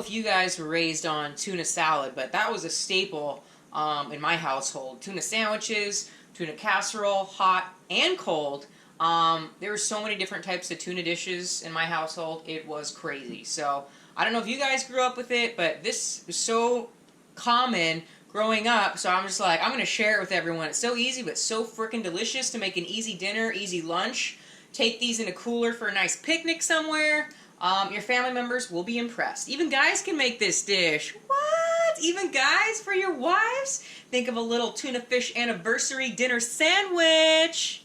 if you guys were raised on tuna salad, but that was a staple in my household. Tuna sandwiches, tuna casserole, hot and cold. There were so many different types of tuna dishes in my household. It was crazy. So I don't know if you guys grew up with it, but this was so common growing up. So I'm just like, I'm going to share it with everyone. It's so easy, but so freaking delicious to make an easy dinner, easy lunch. Take these in a cooler for a nice picnic somewhere. Your family members will be impressed. Even guys can make this dish. What? Even guys for your wives? Think of a little tuna fish anniversary dinner sandwich.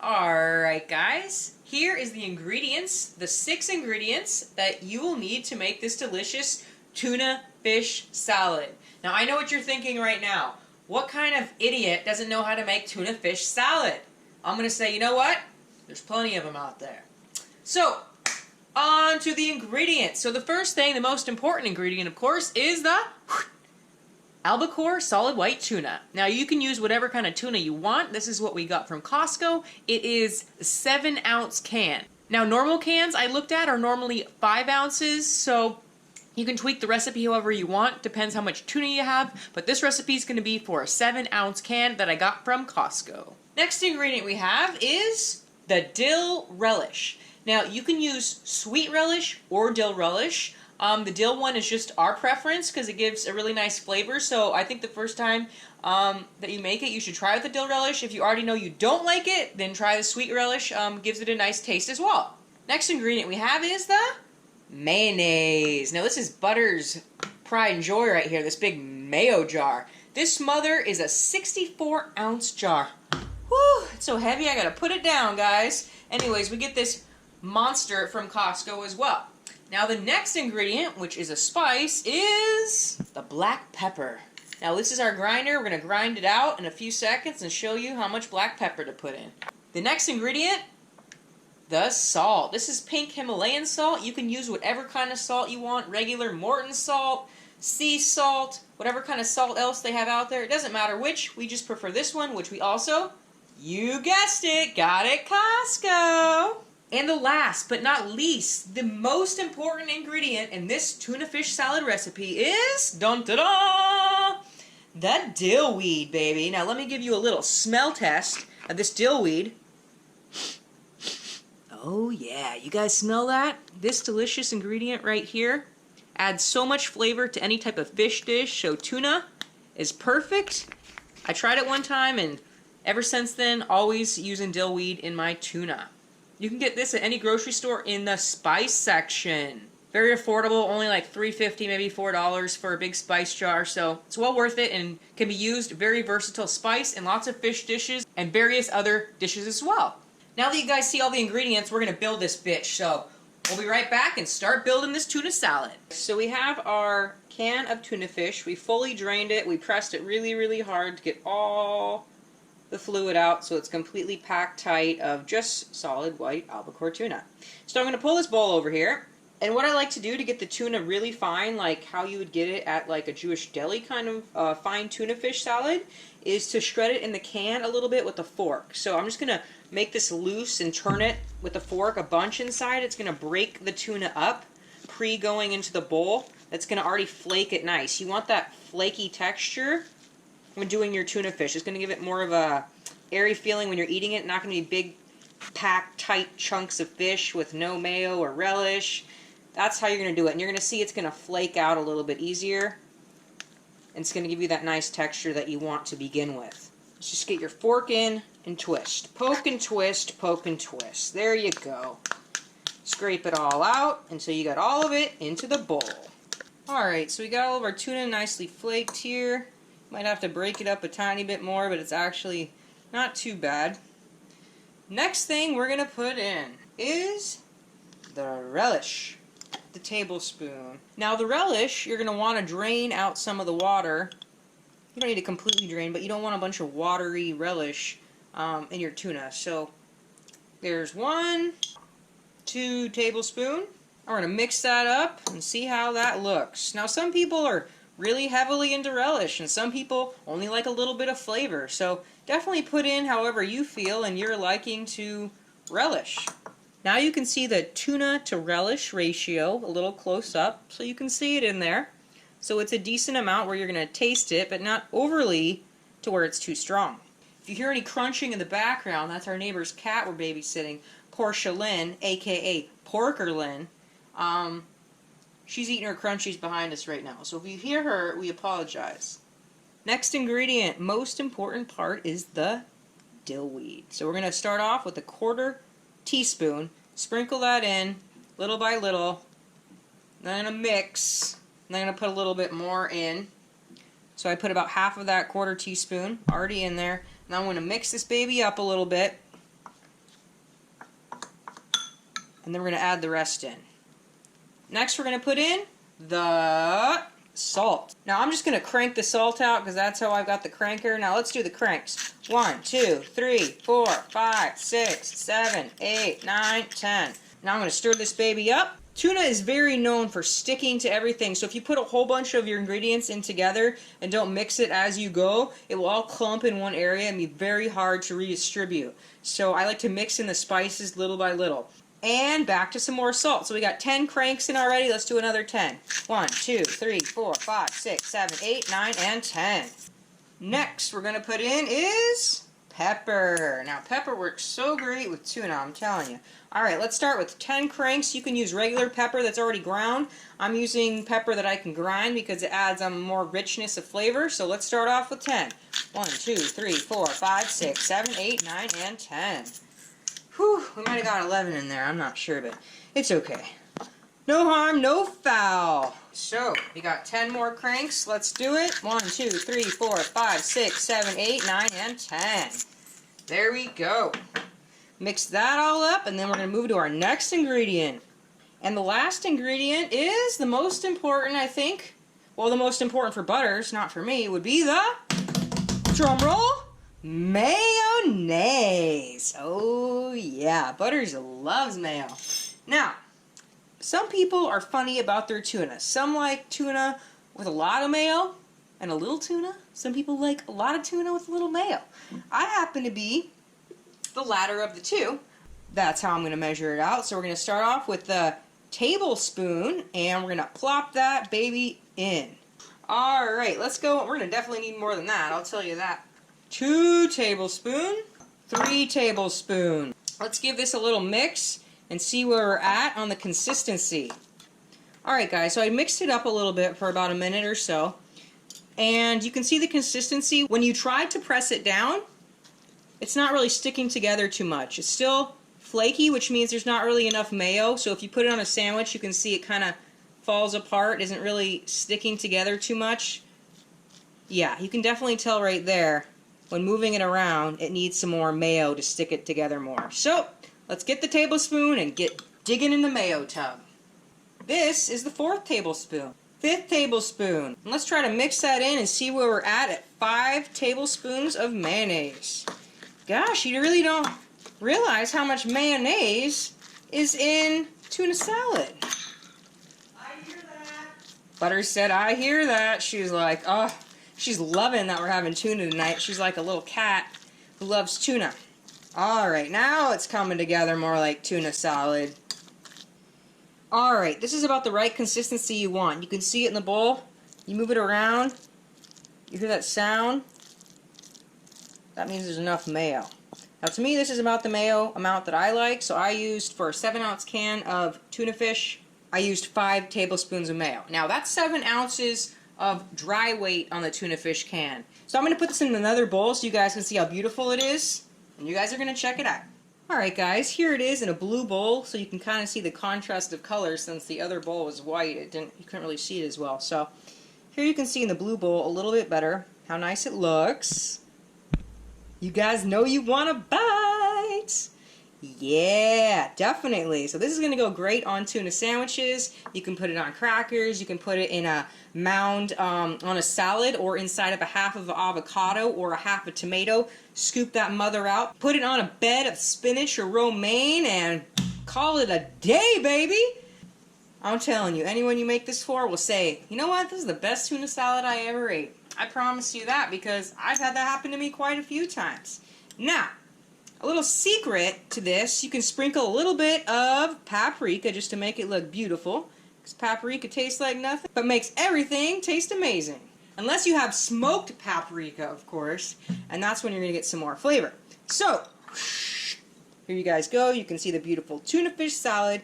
Alright guys, here is the ingredients, the 6 ingredients that you will need to make this delicious tuna fish salad. Now I know what you're thinking right now. What kind of idiot doesn't know how to make tuna fish salad? I'm going to say, you know what? There's plenty of them out there. So, on to the ingredients. So the first thing, the most important ingredient of course, is the albacore solid white tuna. Now you can use whatever kind of tuna you want. This is what we got from Costco. It is a 7-ounce can. Now normal cans I looked at are normally 5 ounces, so you can tweak the recipe however you want. Depends how much tuna you have, but this recipe is going to be for a 7-ounce can that I got from Costco. Next ingredient we have is the dill relish. Now you can use sweet relish or dill relish. The dill one is just our preference because it gives a really nice flavor. So I think the first time that you make it, you should try with the dill relish. If you already know you don't like it, then try the sweet relish. Gives it a nice taste as well. Next ingredient we have is the mayonnaise. Now this is Butter's pride and joy right here, this big mayo jar. This mother is a 64-ounce jar. Whew, it's so heavy I gotta put it down, guys. Anyways, we get this monster from Costco as well. Now the next ingredient, which is a spice, is the black pepper. Now this is our grinder. We're going to grind it out in a few seconds and show you how much black pepper to put in. The next ingredient, the salt. This is pink Himalayan salt. You can use whatever kind of salt you want. Regular Morton salt, sea salt, whatever kind of salt else they have out there. It doesn't matter which. We just prefer this one, which we also, you guessed it, got at Costco. And the last but not least, the most important ingredient in this tuna fish salad recipe is, dun-da-da, the dill weed, baby. Now let me give you a little smell test of this dill weed. Oh yeah, you guys smell that? This delicious ingredient right here adds so much flavor to any type of fish dish, so tuna is perfect. I tried it one time and ever since then, always using dill weed in my tuna. You can get this at any grocery store in the spice section. Very affordable, only like $3.50, maybe $4 for a big spice jar, so it's well worth it and can be used very versatile spice in lots of fish dishes and various other dishes as well. Now that you guys see all the ingredients, we're going to build this bitch, so we'll be right back and start building this tuna salad. So we have our can of tuna fish. We fully drained it. We pressed it really, really hard to get all the fluid out so it's completely packed tight of just solid white albacore tuna. So I'm going to pull this bowl over here, and what I like to do to get the tuna really fine, like how you would get it at like a Jewish deli kind of fine tuna fish salad, is to shred it in the can a little bit with a fork. So I'm just going to make this loose and turn it with a fork a bunch inside. It's going to break the tuna up pre-going into the bowl. That's going to already flake it nice. You want that flaky texture when doing your tuna fish. It's going to give it more of a airy feeling when you're eating it. Not going to be big, packed, tight chunks of fish with no mayo or relish. That's how you're going to do it. And you're going to see it's going to flake out a little bit easier. And it's going to give you that nice texture that you want to begin with. Let's just get your fork in and twist. Poke and twist, poke and twist. There you go. Scrape it all out until you got all of it into the bowl. Alright, so we got all of our tuna nicely flaked here. Might have to break it up a tiny bit more, but it's actually not too bad. Next thing we're going to put in is the relish, the tablespoon. Now the relish, you're going to want to drain out some of the water. You don't need to completely drain, but you don't want a bunch of watery relish in your tuna. So there's 1, 2 tablespoons. We're going to mix that up and see how that looks. Now some people are really heavily into relish, and some people only like a little bit of flavor. So definitely put in however you feel and you're liking to relish. Now you can see the tuna to relish ratio a little close up, so you can see it in there. So it's a decent amount where you're going to taste it, but not overly to where it's too strong. If you hear any crunching in the background, that's our neighbor's cat we're babysitting, Portia Lynn, aka Porker Lynn. She's eating her crunchies behind us right now. So if you hear her, we apologize. Next ingredient, most important part, is the dill weed. So we're going to start off with a 1/4 teaspoon. Sprinkle that in little by little. Then I'm going to mix. And I'm going to put a little bit more in. So I put about half of that 1/4 teaspoon already in there. Now I'm going to mix this baby up a little bit. And then we're going to add the rest in. Next we're going to put in the salt. Now I'm just going to crank the salt out because that's how I've got the cranker. Now let's do the cranks. 1, 2, 3, 4, 5, 6, 7, 8, 9, 10. Now I'm going to stir this baby up. Tuna is very known for sticking to everything, so if you put a whole bunch of your ingredients in together and don't mix it as you go, it will all clump in one area and be very hard to redistribute. So I like to mix in the spices little by little. And back to some more salt. So we got 10 cranks in already. Let's do another 10. 1, 2, 3, 4, 5, 6, 7, 8, 9, and 10. Next we're going to put in is pepper. Now pepper works so great with tuna, I'm telling you. Alright, let's start with 10 cranks. You can use regular pepper that's already ground. I'm using pepper that I can grind because it adds more richness of flavor. So let's start off with 10. 1, 2, 3, 4, 5, 6, 7, 8, 9, and 10. Whew, we might have got 11 in there, I'm not sure, but it's okay. No harm, no foul. So, we got 10 more cranks. Let's do it. 1, 2, 3, 4, 5, 6, 7, 8, 9, and 10. There we go. Mix that all up, and then we're going to move to our next ingredient. And the last ingredient is the most important, I think. Well, the most important for Butters, not for me, would be the, drum roll, mayonnaise. Oh yeah, Butters loves mayo. Now, some people are funny about their tuna. Some like tuna with a lot of mayo and a little tuna. Some people like a lot of tuna with a little mayo. I happen to be the latter of the two. That's how I'm going to measure it out. So we're going to start off with the tablespoon and we're going to plop that baby in. Alright, let's go. We're going to definitely need more than that, I'll tell you that. 2 tablespoons, 3 tablespoons. Let's give this a little mix and see where we're at on the consistency. Alright guys, so I mixed it up a little bit for about a minute or so. And you can see the consistency. When you try to press it down, it's not really sticking together too much. It's still flaky, which means there's not really enough mayo. So if you put it on a sandwich, you can see it kind of falls apart, isn't really sticking together too much. Yeah, you can definitely tell right there. When moving it around, it needs some more mayo to stick it together more. So, let's get the tablespoon and get digging in the mayo tub. This is the 4th tablespoon. 5th tablespoon. And let's try to mix that in and see where we're at 5 tablespoons of mayonnaise. Gosh, you really don't realize how much mayonnaise is in tuna salad. I hear that. Butters said, I hear that. She was like, oh. She's loving that we're having tuna tonight. She's like a little cat who loves tuna. Alright, now it's coming together more like tuna salad. Alright, this is about the right consistency you want. You can see it in the bowl. You move it around. You hear that sound? That means there's enough mayo. Now to me, this is about the mayo amount that I like. So I used, for a 7-ounce can of tuna fish, I used 5 tablespoons of mayo. Now that's 7 ounces of dry weight on the tuna fish can. So I'm going to put this in another bowl so you guys can see how beautiful it is. And you guys are going to check it out. Alright guys, here it is in a blue bowl, so you can kind of see the contrast of colors since the other bowl was white. You couldn't really see it as well. So here you can see in the blue bowl a little bit better how nice it looks. You guys know you want a bite! Yeah, definitely. So this is going to go great on tuna sandwiches. You can put it on crackers. You can put it in a mound on a salad or inside of a half of an avocado or a half a tomato. Scoop that mother out. Put it on a bed of spinach or romaine and call it a day, baby. I'm telling you, anyone you make this for will say, you know what, this is the best tuna salad I ever ate. I promise you that because I've had that happen to me quite a few times. Now, A little secret to this, you can sprinkle a little bit of paprika just to make it look beautiful. Because paprika tastes like nothing, but makes everything taste amazing. Unless you have smoked paprika, of course, and that's when you're going to get some more flavor. So, here you guys go. You can see the beautiful tuna fish salad.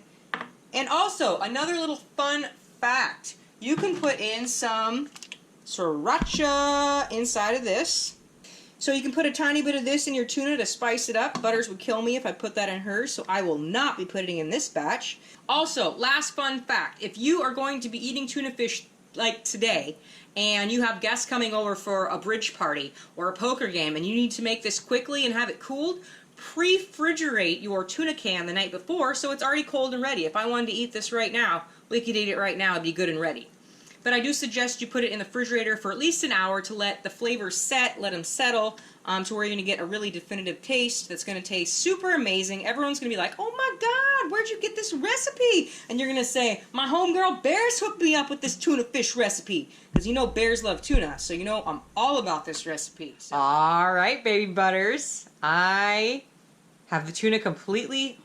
And also, another little fun fact. You can put in some sriracha inside of this. So you can put a tiny bit of this in your tuna to spice it up. Butters would kill me if I put that in hers, so I will not be putting in this batch. Also, last fun fact. If you are going to be eating tuna fish like today, and you have guests coming over for a bridge party or a poker game, and you need to make this quickly and have it cooled, pre-refrigerate your tuna can the night before so it's already cold and ready. If I wanted to eat this right now, we could eat it right now. It'd be good and ready. But I do suggest you put it in the refrigerator for at least an hour to let the flavors set, let them settle, to where you're going to get a really definitive taste that's going to taste super amazing. Everyone's going to be like, oh my God, where'd you get this recipe? And you're going to say, my homegirl Bears hooked me up with this tuna fish recipe. Because you know Bears love tuna, so you know I'm all about this recipe. So. All right, baby butters. I have the tuna completely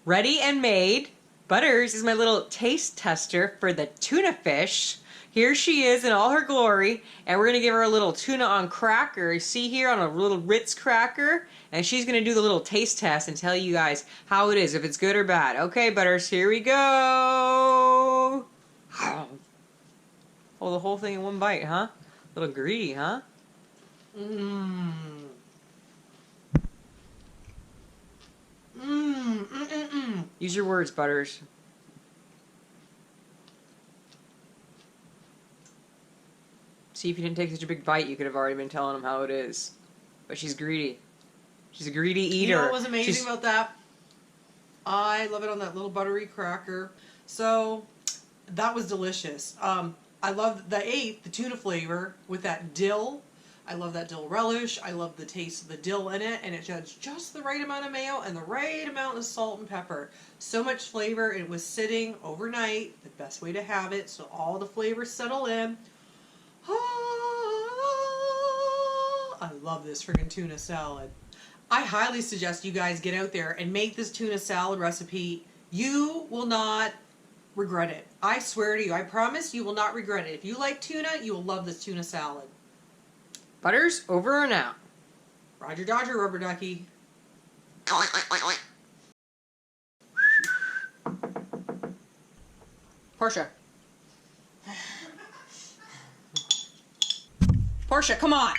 ready and made. Butters is my little taste tester for the tuna fish. Here she is in all her glory, and we're going to give her a little tuna on cracker. See here on a little Ritz cracker, and she's going to do the little taste test and tell you guys how it is, if it's good or bad. Okay, Butters, here we go. Oh, the whole thing in one bite, huh? A little greedy, huh? Mmm. Use your words, Butters. See, if you didn't take such a big bite, you could have already been telling him how it is. But she's greedy. She's a greedy eater. You know what was amazing about that? I love it on that little buttery cracker. So, that was delicious. I love the tuna flavor with that dill. I love that dill relish. I love the taste of the dill in it, and it has just the right amount of mayo and the right amount of salt and pepper. So much flavor. It was sitting overnight, the best way to have it, so all the flavors settle in. I love this friggin' tuna salad. I highly suggest you guys get out there and make this tuna salad recipe. You will not regret it. I swear to you, I promise you will not regret it. If you like tuna, you will love this tuna salad. Butters, over and out. Roger Dodger, rubber ducky. Portia. Portia, come on.